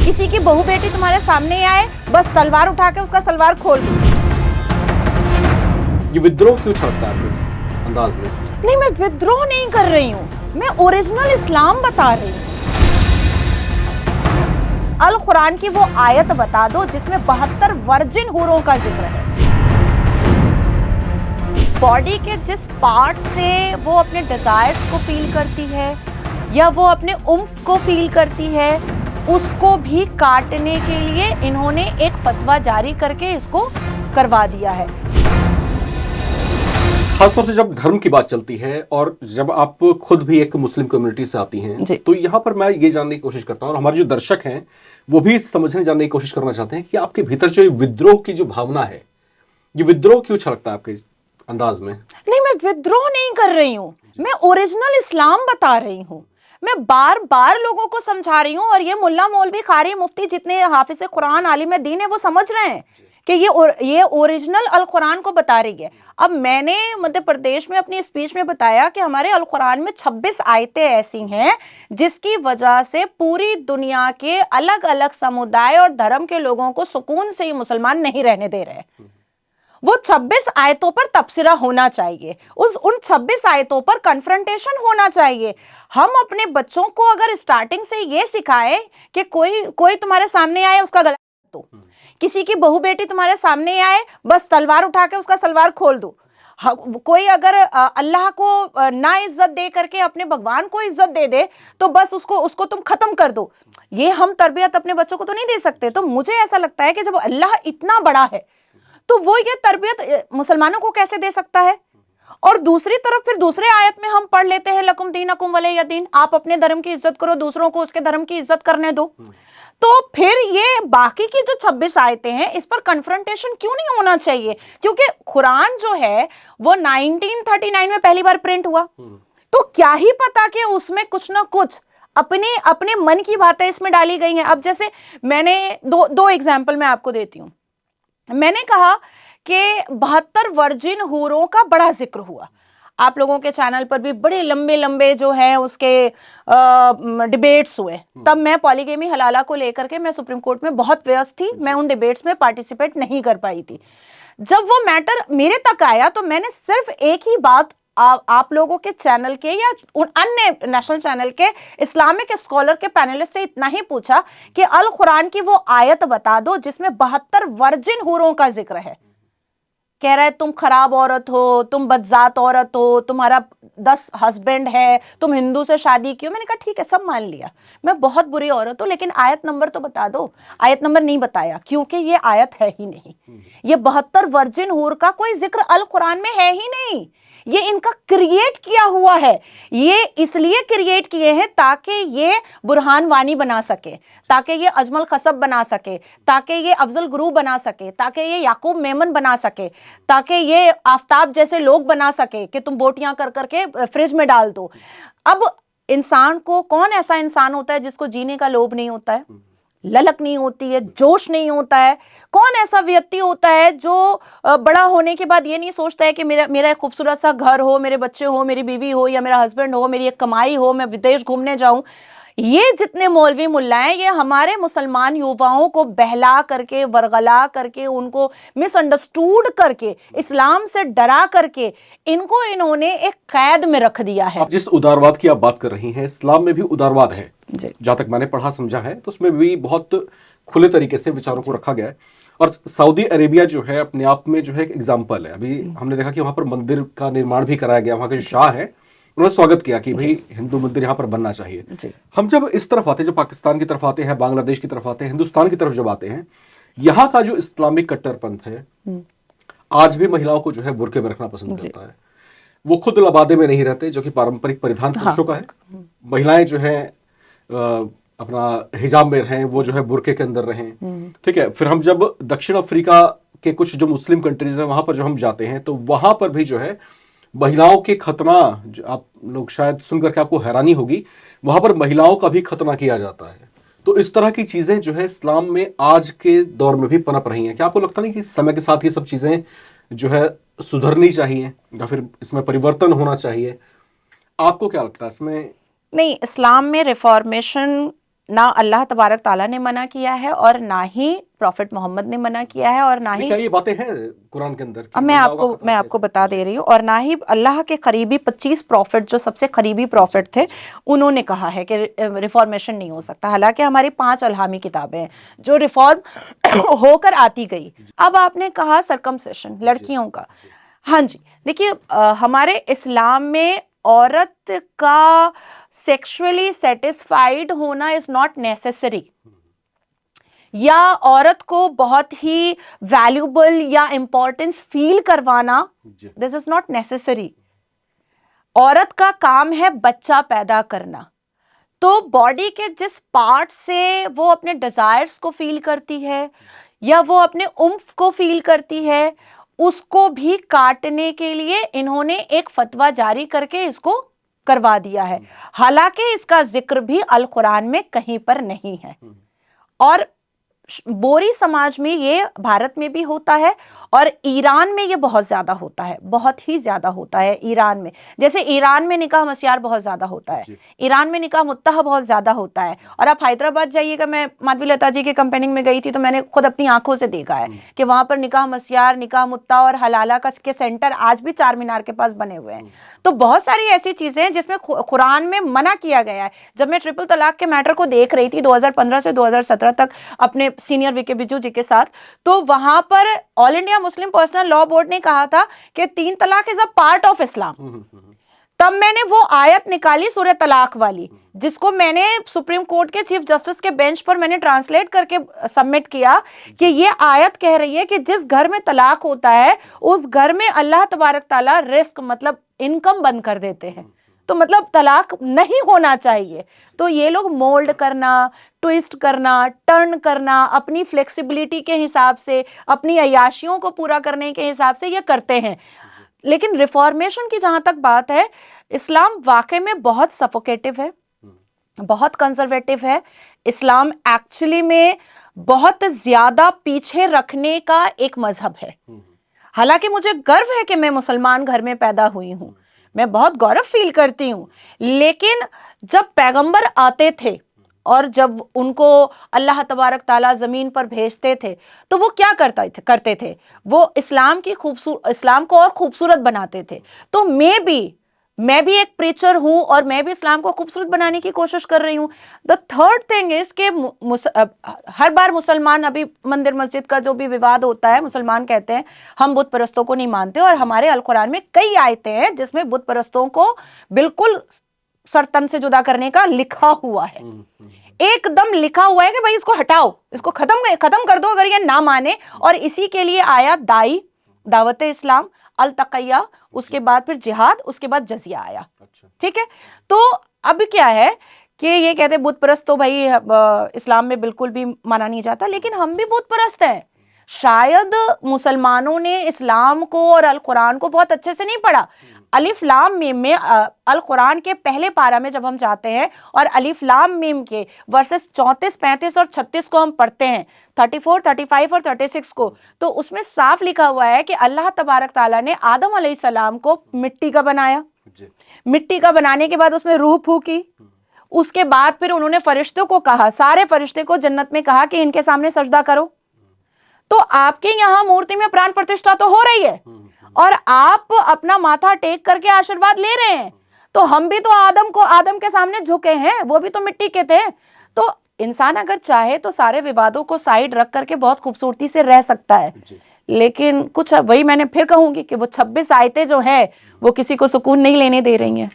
किसी की बहू बेटी तुम्हारे सामने आए, बस तलवार उठा के उसका सलवार खोल दो। ये विद्रोह क्यों छलकता है आपके अंदाज में? नहीं, मैं विद्रोह नहीं कर रही हूँ, मैं ओरिजिनल इस्लाम बता रही हूँ। अल कुरान की वो आयत बता दो जिसमें 72 वर्जिन हूरों का जिक्र है। बॉडी के जिस पार्ट से वो अपने डिजायर्स को फील करती है या वो अपने उम्फ को फील करती है, उसको भी काटने के लिए इन्होंने एक फतवा जारी करके इसको करवा दिया है। खासतौर से जब धर्म की बात चलती है और जब आप खुद भी एक मुस्लिम कम्युनिटी से आती हैं, तो यहाँ पर मैं ये जानने की कोशिश करता हूँ और हमारे जो दर्शक हैं वो भी समझने जानने की कोशिश करना चाहते हैं कि आपके भीतर जो विद्रोह की जो भावना है, ये विद्रोह क्यों छलकता है आपके अंदाज में? नहीं, मैं विद्रोह नहीं कर रही हूँ, मैं ओरिजिनल इस्लाम बता रही हूँ। मैं बार बार लोगों को समझा रही हूँ और ये मुल्ला मौलवी कारी मुफ्ती जितने हाफिज कुरान आलिम दीन है वो समझ रहे हैं कि ये ओरिजिनल अल कुरान को बता रही है। अब मैंने मध्य प्रदेश में अपनी स्पीच में बताया कि हमारे अल कुरान में 26 आयतें ऐसी हैं जिसकी वजह से पूरी दुनिया के अलग अलग समुदाय और धर्म के लोगों को सुकून से ये मुसलमान नहीं रहने दे रहे। वो 26 आयतों पर तबसरा होना चाहिए, उन 26 आयतों पर कन्फ्रंटेशन होना चाहिए। हम अपने बच्चों को अगर स्टार्टिंग से ये सिखाएं कि कोई तुम्हारे सामने आए उसका गला काट दो, किसी की बहू बेटी तुम्हारे सामने आए बस तलवार उठा के उसका सलवार खोल दो, कोई अगर अल्लाह को ना इज्जत दे करके अपने भगवान को इज्जत दे दे तो बस उसको तुम खत्म कर दो, ये हम तरबियत अपने बच्चों को तो नहीं दे सकते। तो मुझे ऐसा लगता है कि जब अल्लाह इतना बड़ा है तो वो ये तरबियत मुसलमानों को कैसे दे सकता है। और दूसरी तरफ फिर दूसरे आयत में हम पढ़ लेते हैं लकुम दीनकुम वलिय दीन, आप अपने धर्म की इज्जत करो, दूसरों को उसके धर्म की इज्जत करने दो। तो फिर ये बाकी की जो 26 आयतें हैं इस पर कन्फ्रंटेशन क्यों नहीं होना चाहिए? क्योंकि कुरान जो है वो 1939 में पहली बार प्रिंट हुआ, तो क्या ही पता कि उसमें कुछ ना कुछ अपने अपने मन की बातें इसमें डाली गई हैं। अब जैसे मैंने दो एग्जाम्पल मैं आपको देती हूँ। मैंने कहा कि 72 वर्जिन हूरों का बड़ा जिक्र हुआ, आप लोगों के चैनल पर भी बड़े लंबे लंबे जो हैं उसके डिबेट्स हुए। तब मैं पॉलीगेमी हलाला को लेकर के मैं सुप्रीम कोर्ट में बहुत व्यस्त थी, मैं उन डिबेट्स में पार्टिसिपेट नहीं कर पाई थी। जब वो मैटर मेरे तक आया तो मैंने सिर्फ एक ही बात आप लोगों के चैनल के या उन अन्य नेशनल चैनल के इस्लामिक स्कॉलर के पैनलिस्ट से इतना ही पूछा कि अल कुरान की वो आयत बता दो जिसमें 72 वर्जिन हूरों का जिक्र है। कह रहा है तुम खराब औरत हो, तुम बदजात औरत हो, तुम्हारा 10 हस्बैंड है, तुम हिंदू से शादी की हो। मैंने कहा ठीक है, सब मान लिया, मैं बहुत बुरी औरत हूं, लेकिन आयत नंबर तो बता दो। आयत नंबर नहीं बताया क्योंकि ये आयत है ही नहीं, ये 72 वर्जिन हूर का कोई जिक्र अल कुरान में है ही नहीं, ये इनका क्रिएट किया हुआ है। ये इसलिए क्रिएट किए हैं ताकि ये बुरहान वानी बना सके, ताकि ये अजमल खसब बना सके, ताकि ये अफजल गुरू बना सके, ताकि ये याकूब मेमन बना सके, ताकि ये आफ्ताब जैसे लोग बना सके कि तुम बोटियां कर करके फ्रिज में डाल दो। अब इंसान को, कौन ऐसा इंसान होता है जिसको जीने का लोभ नहीं होता है, ललक नहीं होती है, जोश नहीं होता है? कौन ऐसा व्यक्ति होता है जो बड़ा होने के बाद ये नहीं सोचता है कि मेरा एक खूबसूरत सा घर हो, मेरे बच्चे हो, मेरी बीवी हो या मेरा हस्बैंड हो, मेरी एक कमाई हो, मैं विदेश घूमने जाऊं? ये जितने मौलवी मुल्ला हैं ये हमारे मुसलमान युवाओं को बहला करके, वरगला करके, उनको मिसअंडरस्टूड करके, इस्लाम से डरा करके इनको इन्होंने एक कैद में रख दिया है। जिस उदारवाद की आप बात कर रही हैं, इस्लाम में भी उदारवाद है, जहां तक मैंने पढ़ा समझा है, तो उसमें भी बहुत खुले तरीके से विचारों को रखा गया है। और सऊदी अरेबिया जो है अपने आप में जो है एक एग्जाम्पल है। अभी हमने देखा कि वहां पर मंदिर का निर्माण भी कराया गया, वहां के जो शाह है उन्होंने स्वागत किया कि भाई हिंदू मंदिर यहाँ पर बनना चाहिए। हम जब इस तरफ आते हैं, जब पाकिस्तान की तरफ आते हैं, बांग्लादेश की तरफ आते हैं, हिंदुस्तान की तरफ जब आते हैं, यहाँ का जो इस्लामिक कट्टरपंथ है आज भी महिलाओं को जो है बुर्के में रखना पसंद करता है। वो खुद लबादे में नहीं रहते, जो कि पारंपरिक परिधान पुरुषों का है। महिलाएं जो है अपना हिजाब में रहें, वो जो है बुर्के के अंदर रहें, ठीक है। फिर हम जब दक्षिण अफ्रीका के कुछ जो मुस्लिम कंट्रीज है वहां पर जब हम जाते हैं तो वहां पर भी जो है महिलाओं के खतना, जो आप लोग शायद सुनकर के आपको हैरानी होगी, वहां पर महिलाओं का भी खतना किया जाता है। तो इस तरह की चीजें जो है इस्लाम में आज के दौर में भी पनप रही हैं। क्या आपको लगता नहीं कि समय के साथ ये सब चीजें जो है सुधरनी चाहिए या फिर इसमें परिवर्तन होना चाहिए? आपको क्या लगता है इसमें? नहीं, इस्लाम में रिफॉर्मेशन ना अल्लाह तबारक ताला ने मना किया है और ना ही प्रॉफिट मोहम्मद ने मना किया है और ना ही क्या ये बातें हैं कुरान के अंदर? अब मैं आपको बता दे रही हूँ, और ना ही अल्लाह के करीबी 25 प्रॉफिट जो सबसे करीबी प्रॉफिट थे उन्होंने कहा है कि रिफॉर्मेशन नहीं हो सकता। हालांकि हमारी 5 अल्हामी किताबें हैं जो रिफॉर्म होकर आती गई। अब आपने कहा सरकमसेशन लड़कियों का, हाँ जी, देखिए हमारे इस्लाम में औरत का सेक्सुअली सेटिस्फाइड होना इज नॉट नेसेसरी, या औरत को बहुत ही वैल्यूबल या इंपॉर्टेंस फील करवाना, दिस इज नॉट नेसेसरी। औरत का काम है बच्चा पैदा करना, तो बॉडी के जिस पार्ट से वो अपने डिजायर्स को फील करती है या वो अपने उम्फ को फील करती है, उसको भी काटने के लिए इन्होंने एक फतवा जारी करके इसको करवा दिया है। हालांकि इसका जिक्र भी अल कुरान में कहीं पर नहीं है। और बोरी समाज में ये भारत में भी होता है और ईरान में ये बहुत ज्यादा होता है, बहुत ही ज्यादा होता है ईरान में। जैसे ईरान में निकाह मस्यार बहुत ज्यादा होता है, ईरान में निकाह मुत्ताह बहुत ज्यादा होता है। और आप हैदराबाद जाइएगा, मैं माधवीलता जी के कंपेनिंग में गई थी तो मैंने खुद अपनी आंखों से देखा है कि वहां पर निकाह मस्यार, निकाह मुत्ताह और हलाला का के सेंटर आज भी चार मीनार के पास बने हुए हैं। तो बहुत सारी ऐसी चीजें हैं जिसमें कुरान में मना किया गया है। जब मैं ट्रिपल तलाक के मैटर को देख रही थी 2015 से 2017 तक अपने सीनियर वीके बिजू जी के साथ, तो वहां पर all India Muslim personal law board ने कहा था कि 3 तलाक is a part of Islam. तब मैंने वो आयत निकाली सूरह तलाक वाली, जिसको मैंने सुप्रीम कोर्ट के चीफ जस्टिस के बेंच पर मैंने ट्रांसलेट करके सबमिट किया कि ये आयत कह रही है कि जिस घर में तलाक होता है उस घर में अल्लाह तबारक ताला रिस्क मतलब इनकम बंद कर देते हैं। तो मतलब तलाक नहीं होना चाहिए। तो ये लोग मोल्ड करना, ट्विस्ट करना, टर्न करना, अपनी फ्लेक्सिबिलिटी के हिसाब से, अपनी अयाशियों को पूरा करने के हिसाब से ये करते हैं। लेकिन रिफॉर्मेशन की जहां तक बात है, इस्लाम वाकई में बहुत सफोकेटिव है, बहुत कंजर्वेटिव है। इस्लाम एक्चुअली में बहुत ज्यादा पीछे रखने का एक मजहब है। हालांकि मुझे गर्व है कि मैं मुसलमान घर में पैदा हुई हूं, मैं बहुत गौरव फील करती हूं, लेकिन जब पैगंबर आते थे और जब उनको अल्लाह तबारक ताला जमीन पर भेजते थे तो वो क्या करते थे, वो इस्लाम को और खूबसूरत बनाते थे। तो मैं भी एक प्रीचर हूं और मैं भी इस्लाम को खूबसूरत बनाने की कोशिश कर रही हूं। द थर्ड थिंग इज के हर बार मुसलमान, अभी मंदिर मस्जिद का जो भी विवाद होता है, मुसलमान कहते हैं हम बुत परस्तों को नहीं मानते, और हमारे अल कुरान में कई आयतें हैं जिसमें बुत परस्तों को बिल्कुल सरतन से जुदा करने का लिखा हुआ है, एकदम लिखा हुआ है कि भाई इसको हटाओ, इसको खत्म कर दो अगर ये ना माने। और इसी के लिए आया दावत इस्लाम, अल तकैया, उसके बाद फिर जिहाद, उसके बाद जजिया आया। ठीक है, तो अब क्या है कि ये कहते हैं बुत परस्त तो भाई इस्लाम में बिल्कुल भी माना नहीं जाता, लेकिन हम भी बुत परस्त हैं। शायद मुसलमानों ने इस्लाम को और अल कुरान को बहुत अच्छे से नहीं पढ़ा। अलिफ लाम मीम में अल कुरान के पहले पारा में जब हम जाते हैं और अलिफ लाम मीम के वर्सेस 34, 35 और 36 को हम पढ़ते हैं, 34, 35 और 36 को, तो उसमें साफ लिखा हुआ है कि अल्लाह तबारक ताला ने आदम अलैहिस्सलाम को मिट्टी का बनाया, मिट्टी का बनाने के बाद उसमें रूह फूकी, उसके बाद फिर उन्होंने फरिश्तों को कहा, सारे फरिश्ते को जन्नत में कहा कि इनके सामने सजदा करो। तो आपके यहाँ मूर्ति में प्राण प्रतिष्ठा तो हो रही है और आप अपना माथा टेक करके आशीर्वाद ले रहे हैं, तो हम भी तो आदम के सामने झुके हैं, वो भी तो मिट्टी के थे। तो इंसान अगर चाहे तो सारे विवादों को साइड रख करके बहुत खूबसूरती से रह सकता है, लेकिन कुछ वही मैंने फिर कहूंगी कि वो 26 आयतें जो है वो किसी को सुकून नहीं लेने दे रही हैं।